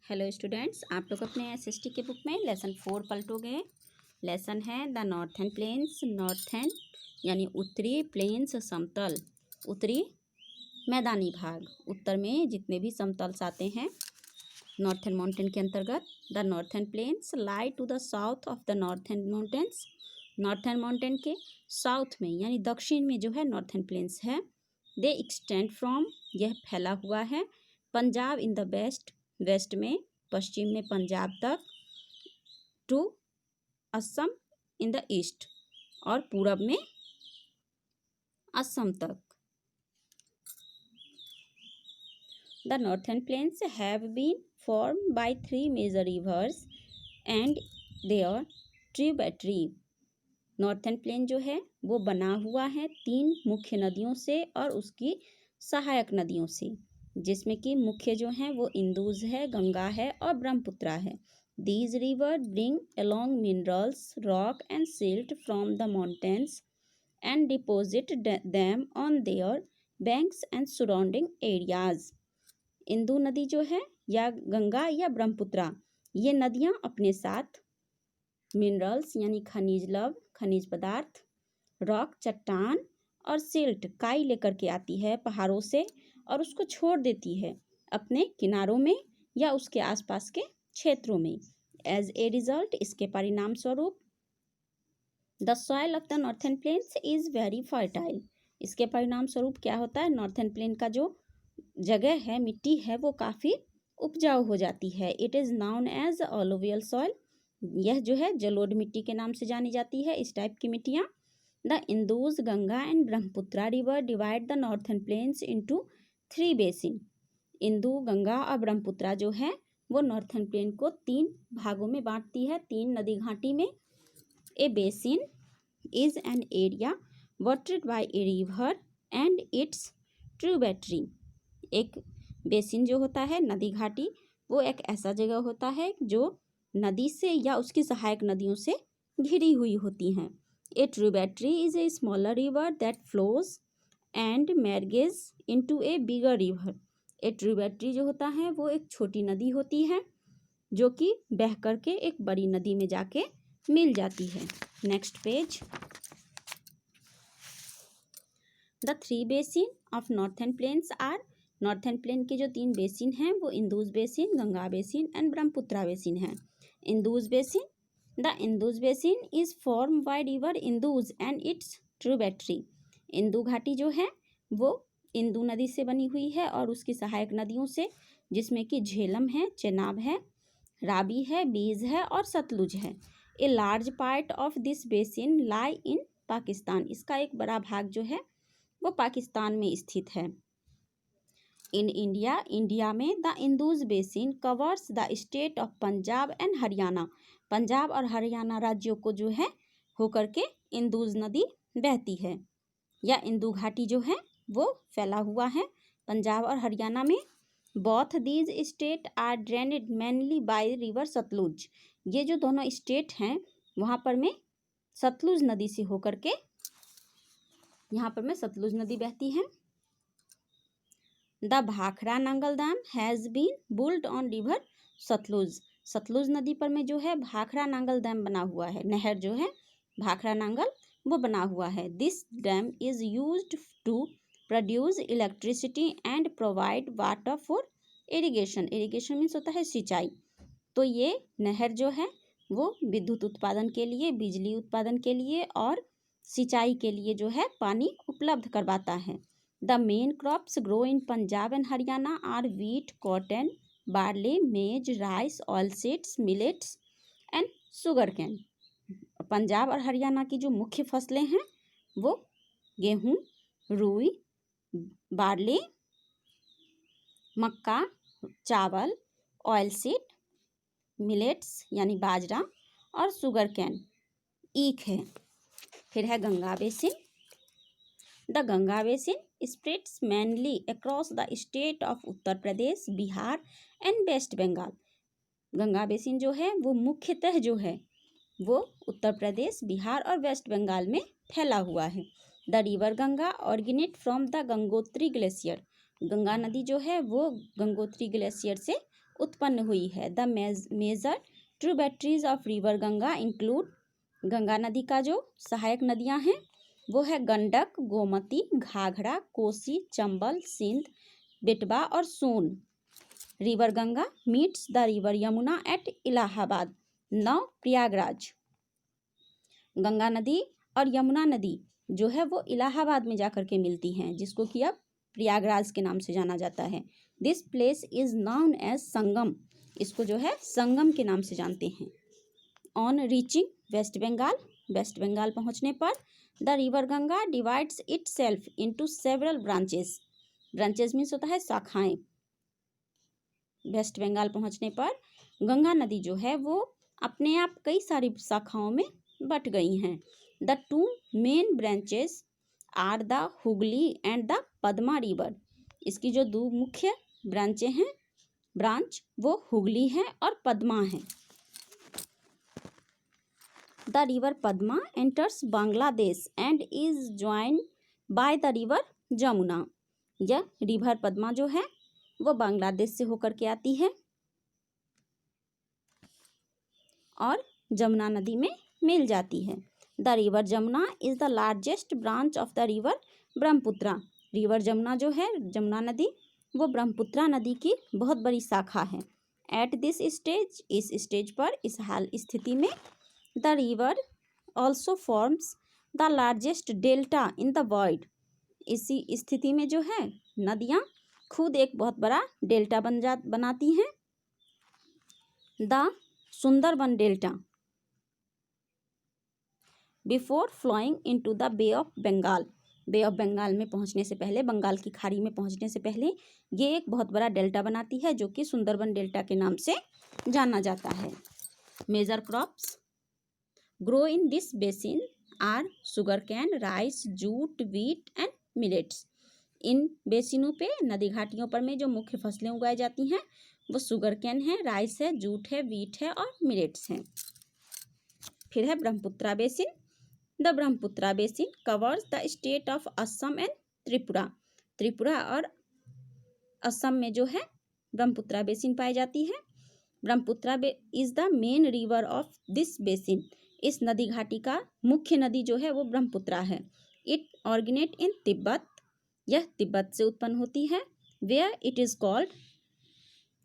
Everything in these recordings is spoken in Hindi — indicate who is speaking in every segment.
Speaker 1: हेलो स्टूडेंट्स, आप लोग अपने एसएसटी के बुक में लेसन 4 पलटोगे। लेसन है द नॉर्थन प्लेन्स। नॉर्थन यानी उत्तरी, प्लेन्स समतल, उत्तरी मैदानी भाग। उत्तर में जितने भी समतल आते हैं नॉर्थन माउंटेन के अंतर्गत। The northern plains lie to the south of the northern mountains. Northern mountain के साउथ में यानी दक्षिण में जो है नॉर्थन प्लेन्स है। दे एक्सटेंड फ्रॉम, यह फैला हुआ है Punjab in the west, west में पश्चिम में पंजाब तक, to Assam in the east, और पूरब में असम तक। The northern plains have been formed by 3 major rivers and their tributary. Northern plain जो है वो बना हुआ है 3 मुख्य नदियों से और उसकी सहायक नदियों से, जिसमें कि मुख्य जो हैं वो इंदुज है, गंगा है और ब्रह्मपुत्रा है। These rivers bring along minerals, rock and silt from the mountains and deposit them on their banks and surrounding areas. Indu नदी जो है या गंगा या ब्रह्मपुत्रा, ये नदियाँ अपने साथ मिनरल्स यानी खनिज लवण, खनिज पदार्थ, रॉक चट्टान और सिल्ट काई लेकर के आती है पहाड़ों से और उसको छोड़ देती है अपने किनारों में या उसके आसपास के क्षेत्रों में। एज ए रिजल्ट, इसके परिणाम स्वरूप the soil of the northern plains is very fertile. इसके परिणाम स्वरूप क्या होता है, नॉर्थन प्लेन का जो जगह है, मिट्टी है, वो काफ़ी उपजाऊ हो जाती है। It is known as alluvial soil. यह जो है जलोढ़ मिट्टी के नाम से जानी जाती है इस टाइप की मिट्टियाँ। The Indus, Ganga and Brahmaputra river divide the northern plains into 3 basin. Indus, Ganga और ब्रह्मपुत्रा जो है वो नॉर्थन प्लेन को 3 भागों में बांटती है, 3 नदी घाटी में। A basin is an area watered by a river and its tributary. एक बेसिन जो होता है, नदी घाटी, वो एक ऐसा जगह होता है जो नदी से या उसकी सहायक नदियों से घिरी हुई होती हैं। ए tributary is a smaller river that flows and merges into A bigger river. A tributary जो होता है वो एक छोटी नदी होती है जो कि बह करके एक बड़ी नदी में जाके मिल जाती है। Next page. The 3 basin of northern plains are. Northern plain के जो 3 बेसिन हैं वो Indus basin, Ganga basin and Brahmaputra basin हैं। Indus basin, the Indus basin is form by river Indus and its tributary. Indus घाटी जो है वो इंदु नदी से बनी हुई है और उसकी सहायक नदियों से, जिसमें कि झेलम है, चेनाब है, रावी है, बीज है और सतलुज है। A large part of this basin lie in Pakistan. इसका एक बड़ा भाग जो है वो पाकिस्तान में स्थित है। इन इंडिया, इंडिया में the Indus basin covers the state of Punjab and Haryana. Punjab और हरियाणा राज्यों को जो है होकर के इंदुज नदी बहती है या इंदु घाटी जो है वो फैला हुआ है पंजाब और हरियाणा में। Both these state are drained mainly by river Sutlej. ये जो दोनों स्टेट हैं वहाँ पर में सतलुज नदी से होकर के यहाँ पर में सतलुज नदी बहती है। The Bhakra Nangal dam has been build on river Sutlej. Sutlej नदी पर में जो है भाखड़ा नांगल डैम बना हुआ है, नहर जो है भाखड़ा नांगल वो बना हुआ है। This dam is used to produce electricity and provide water for irrigation. Irrigation means होता है सिंचाई। तो ये नहर जो है वो विद्युत उत्पादन के लिए, बिजली उत्पादन के लिए और सिंचाई के लिए जो है पानी उपलब्ध करवाता है। The main crops grow in Punjab and Haryana are wheat, cotton, barley, maize, rice, oilseeds, millets and sugar cane. Punjab और हरियाणा की जो मुख्य फसलें हैं वो गेहूँ, रुई, बार्ली, मक्का, चावल, ऑयलसीड, मिलेट्स यानी बाजरा और शुगर कैन, ईख है। फिर है Ganga basin. The Ganga basin spreads mainly across the state of Uttar Pradesh, Bihar and West Bengal. Ganga basin जो है वो मुख्यतः जो है वो उत्तर प्रदेश, बिहार और वेस्ट बंगाल में फैला हुआ है। The river Ganga originate from the Gangotri glacier. Ganga नदी जो है वो गंगोत्री ग्लेशियर से उत्पन्न हुई है। The major tributaries of river Ganga include, Ganga नदी का जो सहायक नदियां हैं वो है गंडक, गोमती, घाघरा, कोसी, चंबल, सिंध, बेटवा और Son. River Ganga meets the river Yamuna at Allahabad, now Prayagraj. Ganga नदी और यमुना नदी जो है वो इलाहाबाद में जाकर के मिलती हैं, जिसको कि अब प्रयागराज के नाम से जाना जाता है। This place is known as Sangam, इसको जो है संगम के नाम से जानते हैं। On reaching West Bengal, West Bengal पहुंचने पर the river Ganga divides itself into several branches, branches means होता है शाखाएं। वेस्ट बंगाल पहुंचने पर गंगा नदी जो है वो अपने आप कई सारी शाखाओं में बट गई हैं। The two main branches are the Hooghly and the Padma river, इसकी जो दो मुख्य ब्रांचें हैं, ब्रांच वो हुगली है और पद्मा है। The river Padma enters Bangladesh and is joined by the river Jamuna, यह रिवर पद्मा जो है वो बांग्लादेश से होकर के आती है और जमुना नदी में मिल जाती है। The river Jamuna is the largest branch of the river Brahmaputra, river Jamuna जो है, जमुना नदी वो ब्रह्मपुत्रा नदी की बहुत बड़ी शाखा है। एट दिस स्टेज, इस स्टेज पर, इस हाल स्थिति में, the river also forms the largest delta in the world, इसी स्थिति में जो है नदियाँ खुद एक बहुत बड़ा डेल्टा बनाती हैं, the Sundarban delta. Before flowing into the Bay of Bengal, Bay of Bengal में पहुंचने से पहले, बंगाल की खाड़ी में पहुंचने से पहले ये एक बहुत बड़ा डेल्टा बनाती है जो कि सुंदरबन डेल्टा के नाम से जाना जाता है। Major crops grow in this basin are sugar cane, rice, jute, wheat and millets. इन बेसिनों पे, नदी घाटियों पर में जो मुख्य फसलें उगाई जाती हैं वो शुगर कैन है, राइस है, जूट है, वीट है और मिलेट्स हैं। फिर है Brahmaputra basin. The Brahmaputra basin covers the state of Assam and Tripura, Tripura और असम में जो है ब्रह्मपुत्रा बेसिन पाई जाती है। Brahmaputra is the main river of this basin, इस नदी घाटी का मुख्य नदी जो है वो ब्रह्मपुत्रा है। इट ऑरिजिनेट इन तिब्बत, यह तिब्बत से उत्पन्न होती है। Where it is called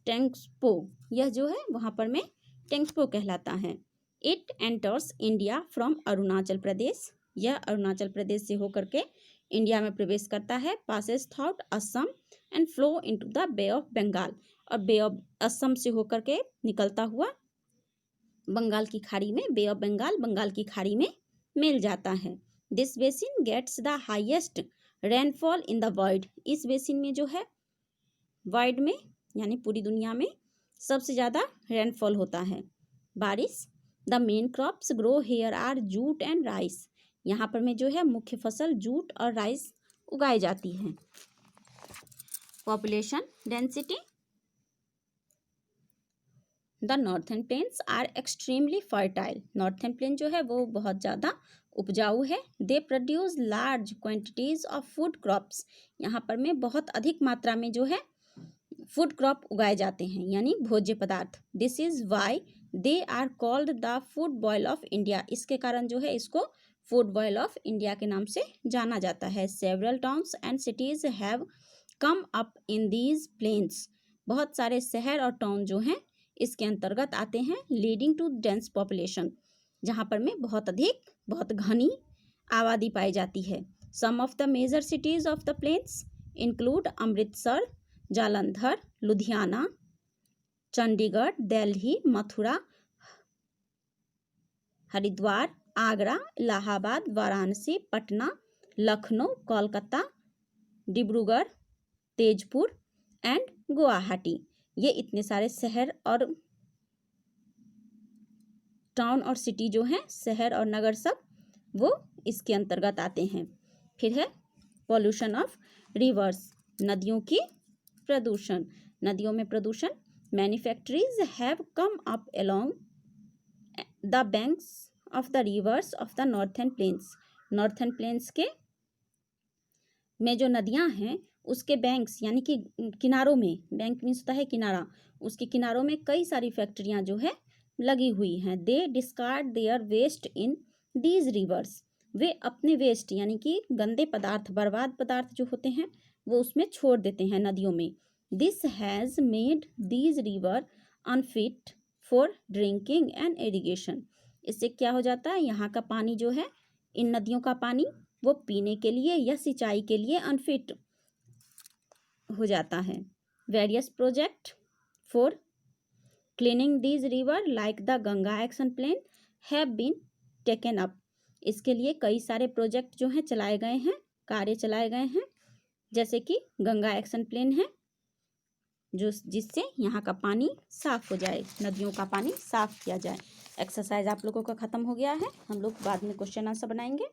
Speaker 1: Tsangpo, यह जो है वहाँ पर में टेंग्सपो कहलाता है। It enters India from Arunachal Pradesh, यह अरुणाचल प्रदेश से होकर के इंडिया में प्रवेश करता है। Passes through Assam and flow into the Bay of Bengal, और बे ऑफ असम से होकर के निकलता हुआ बंगाल की खाड़ी में, बे ऑफ बंगाल, बंगाल की खाड़ी में मिल जाता है। This basin gets the highest rainfall in the world, इस बेसिन में जो है वर्ल्ड में यानी पूरी दुनिया में सबसे ज़्यादा रेनफॉल होता है, बारिश। The main crops grow here are jute and rice, यहाँ पर में जो है मुख्य फसल जूट और राइस उगाई जाती है। Population density, the northern plains are extremely fertile, northern plain जो है वो बहुत ज़्यादा उपजाऊ है। They produce large quantities of food crops, यहाँ पर में बहुत अधिक मात्रा में जो है फूड क्रॉप उगाए जाते हैं यानी भोज्य पदार्थ। This is why they are called the food bowl of India, इसके कारण जो है इसको फूड बॉयल ऑफ इंडिया के नाम से जाना जाता है। Several towns and cities have come up in these plains, बहुत सारे शहर और टाउन जो हैं इसके अंतर्गत आते हैं। लीडिंग टू डेंस पॉपुलेशन, जहाँ पर में बहुत अधिक, बहुत घनी आबादी पाई जाती है। Some of the major cities of the plains include Amritsar, Jalandhar, Ludhiana, Chandigarh, Delhi, Mathura, Haridwar, Agra, Allahabad, Varanasi, Patna, Lucknow, Kolkata, Dibrugarh, Tezpur and Guwahati. ये इतने सारे शहर और टाउन और सिटी जो हैं, शहर और नगर सब वो इसके अंतर्गत आते हैं। फिर है पॉल्यूशन ऑफ रिवर्स, नदियों की प्रदूषण, नदियों में प्रदूषण। Manufactories have come up along the banks of the rivers of the northern plains, northern plains के में जो नदियां हैं उसके बैंक्स यानी कि किनारों में, बैंक मीन्स होता है किनारा, उसके किनारों में कई सारी फैक्ट्रियां जो है लगी हुई हैं। They discard their waste in these rivers, वे अपने वेस्ट यानी कि गंदे पदार्थ, बर्बाद पदार्थ जो होते हैं वो उसमें छोड़ देते हैं नदियों में। This has made these river unfit for drinking and irrigation, इससे क्या हो जाता है, यहाँ का पानी जो है, इन नदियों का पानी वो पीने के लिए या सिंचाई के लिए अनफिट हो जाता है। Various project for cleaning these river like the Ganga action plan have been taken up, इसके लिए कई सारे प्रोजेक्ट जो हैं चलाए गए हैं, कार्य चलाए गए हैं, जैसे कि गंगा एक्शन प्लान है जो जिससे यहाँ का पानी साफ हो जाए, नदियों का पानी साफ किया जाए। एक्सरसाइज आप लोगों का खत्म हो गया है, हम लोग बाद में क्वेश्चन आंसर बनाएंगे।